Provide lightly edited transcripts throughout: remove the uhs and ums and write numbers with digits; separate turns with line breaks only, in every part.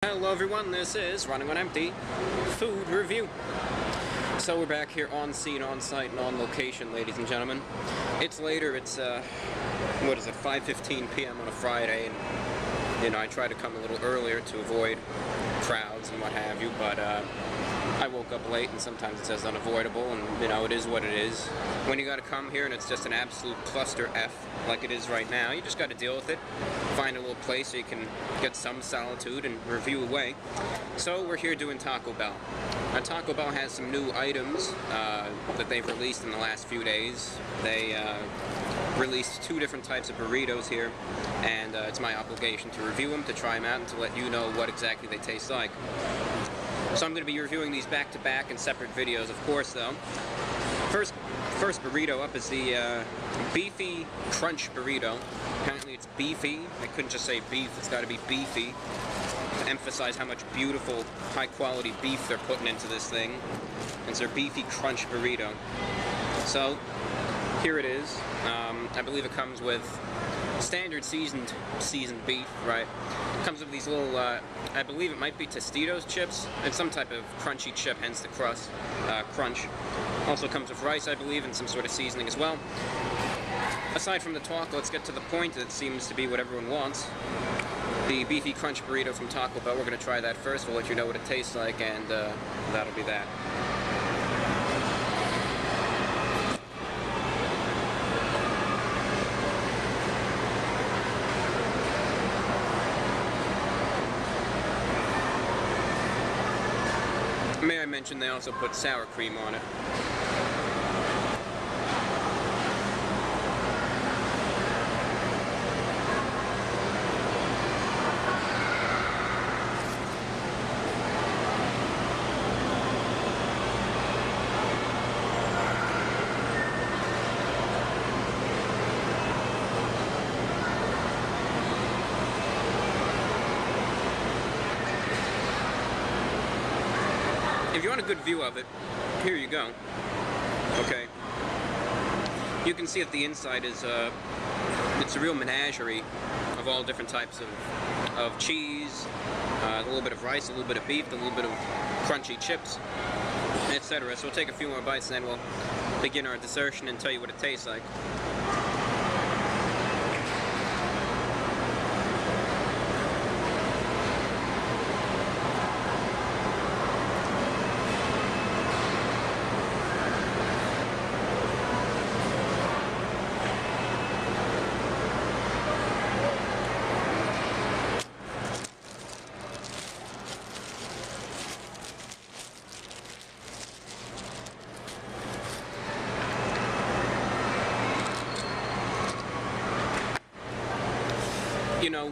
Hello everyone, this is Running on Empty Food Review. So we're back here on scene, on site, and on location, ladies and gentlemen. It's later, it's, 5:15 p.m. on a Friday, and, I try to come a little earlier to avoid crowds and what have you, but, I woke up late, and sometimes it says unavoidable, and, it is what it is. When you gotta come here and it's just an absolute cluster F, like it is right now, you just gotta deal with it. Find a little place so you can get some solitude and review away. So we're here doing Taco Bell. Now, Taco Bell has some new items that they've released in the last few days. They released 2 different types of burritos here, and it's my obligation to review them, to try them out, and to let you know what exactly they taste like. So I'm going to be reviewing these back-to-back in separate videos, of course, though. First burrito up is the Beefy Crunch Burrito. Apparently it's beefy. I couldn't just say beef, it's got to be beefy. To emphasize how much beautiful, high-quality beef they're putting into this thing. It's their Beefy Crunch Burrito. So, here it is. I believe it comes with standard seasoned beef, right? It comes with these little, I believe it might be Tostitos chips. It's some type of crunchy chip, hence the crunch. Also comes with rice, I believe, and some sort of seasoning as well. Aside from the talk, let's get to the point. That seems to be what everyone wants. The Beefy Crunch Burrito from Taco Bell. We're going to try that first. We'll let you know what it tastes like, and that'll be that. May I mention they also put sour cream on it. If you want a good view of it, here you go. Okay. You can see that the inside is it's a real menagerie of all different types of cheese, a little bit of rice, a little bit of beef, a little bit of crunchy chips, etc. So we'll take a few more bites and then we'll begin our dissertation and tell you what it tastes like.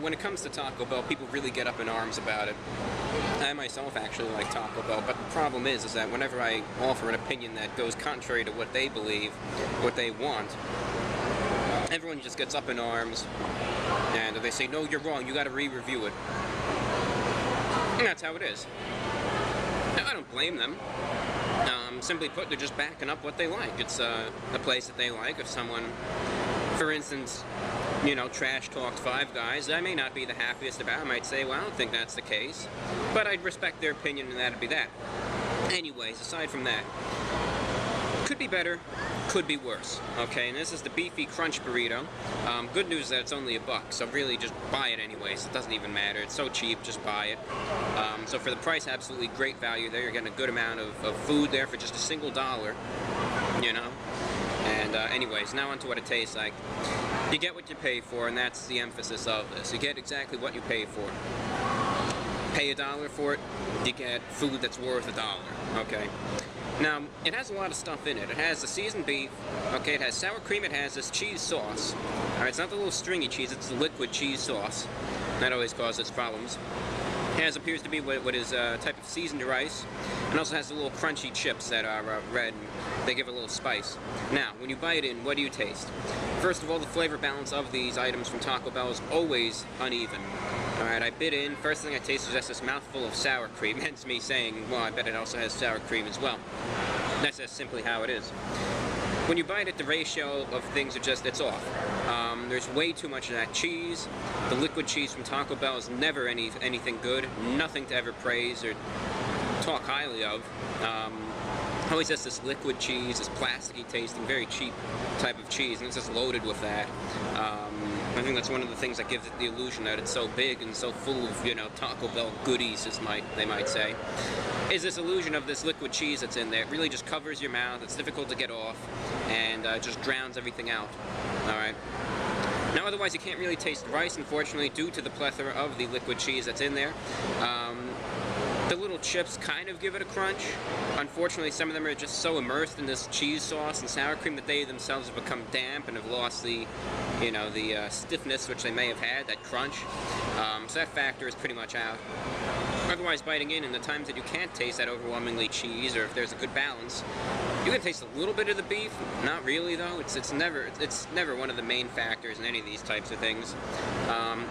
When it comes to Taco Bell, people really get up in arms about it. I myself actually like Taco Bell, but the problem is that whenever I offer an opinion that goes contrary to what they believe, what they want, everyone just gets up in arms, and they say, no, you're wrong, you gotta re-review it. And that's how it is. Now, I don't blame them. Simply put, they're just backing up what they like. It's a place that they like. If someone, for instance, trash talked Five Guys, I may not be the happiest about it. I might say, well, I don't think that's the case. But I'd respect their opinion, and that'd be that. Anyways, aside from that, could be better, could be worse. Okay, and this is the Beefy Crunch Burrito. Good news is that it's only $1, so really just buy it anyways. It doesn't even matter. It's so cheap, just buy it. So for the price, absolutely great value there. You're getting a good amount of food there for just a single $1, And anyways, now onto what it tastes like. You get what you pay for, and that's the emphasis of this. You get exactly what you pay for. Pay $1 for it, you get food that's worth $1, okay? Now, it has a lot of stuff in it. It has the seasoned beef, okay, it has sour cream, it has this cheese sauce. Alright, it's not the little stringy cheese, it's the liquid cheese sauce. That always causes problems. It has, appears to be what is a type of seasoned rice, and also has the little crunchy chips that are red, and they give a little spice. Now, when you bite in, what do you taste? First of all, the flavor balance of these items from Taco Bell is always uneven. Alright, I bit in, first thing I tasted was just this mouthful of sour cream, hence me saying, well, I bet it also has sour cream as well. That's just simply how it is. when you bite it, the ratio of things are just, it's off. There's way too much of that cheese. The liquid cheese from Taco Bell is never anything good. Nothing to ever praise or talk highly of. Always has this liquid cheese, this plasticky tasting, very cheap type of cheese, and it's just loaded with that. I think that's one of the things that gives it the illusion that it's so big and so full of, you know, Taco Bell goodies, they might say, is this illusion of this liquid cheese that's in there. It really just covers your mouth, it's difficult to get off, and just drowns everything out. Alright. Now, otherwise, you can't really taste the rice, unfortunately, due to the plethora of the liquid cheese that's in there. The little chips kind of give it a crunch. Unfortunately, some of them are just so immersed in this cheese sauce and sour cream that they themselves have become damp and have lost the, you know, the stiffness which they may have had, that crunch. So that factor is pretty much out. Otherwise, biting in the times that you can't taste that overwhelmingly cheese, or if there's a good balance, you can taste a little bit of the beef. Not really, though. It's never one of the main factors in any of these types of things.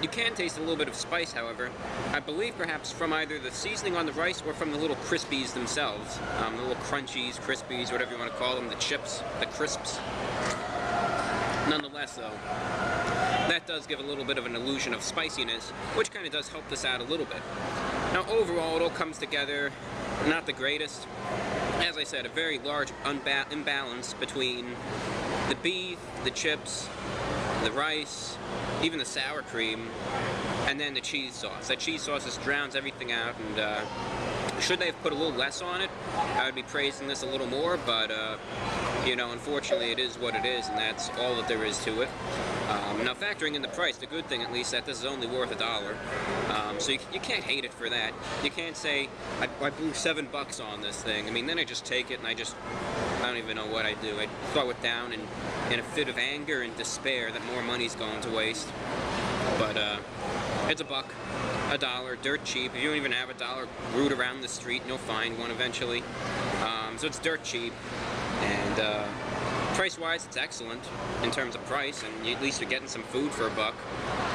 You can taste a little bit of spice, however. I believe perhaps from either the seasoning on the rice or from the little crispies themselves. The little crunchies, crispies, whatever you want to call them, the chips, the crisps. Nonetheless, though, that does give a little bit of an illusion of spiciness, which kind of does help this out a little bit. Now, overall, it all comes together not the greatest. As I said, a very large imbalance between the beef, the chips, the rice, even the sour cream, and then the cheese sauce. That cheese sauce just drowns everything out, and should they have put a little less on it, I would be praising this a little more, but you know, unfortunately it is what it is, and that's all that there is to it. Now, factoring in the price, the good thing at least that this is only worth $1. So you can't hate it for that. You can't say, I blew $7 on this thing. I mean, then I just take it and I don't even know what I do. I throw it down in a fit of anger and despair that more money's going to waste. But it's $1, dirt cheap. If you don't even have $1, root around the street and you'll find one eventually. So it's dirt cheap, and price-wise, it's excellent in terms of price, and at least you're getting some food for $1.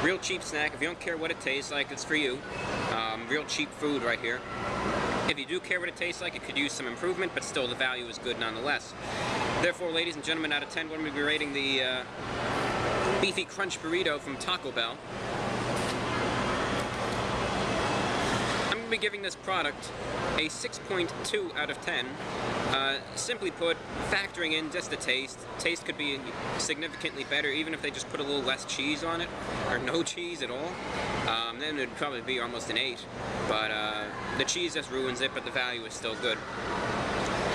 Real cheap snack. If you don't care what it tastes like, it's for you. Real cheap food right here. If you do care what it tastes like, it could use some improvement, but still the value is good nonetheless. Therefore, ladies and gentlemen, out of 10, what I'm going to be rating the Beefy Crunch Burrito from Taco Bell. I'm going to be giving this product a 6.2 out of 10. Simply put, factoring in just the taste. Taste could be significantly better, even if they just put a little less cheese on it, or no cheese at all. Then it'd probably be almost an 8. But the cheese just ruins it, but the value is still good.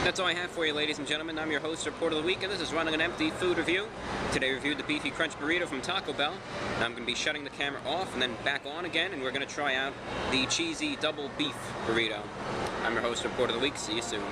That's all I have for you, ladies and gentlemen. I'm your host, Report of the Week, and this is Running an Empty Food Review. Today I reviewed the Beefy Crunch Burrito from Taco Bell. Now I'm going to be shutting the camera off and then back on again, and we're going to try out the cheesy double beef burrito. I'm your host, Report of the Week. See you soon.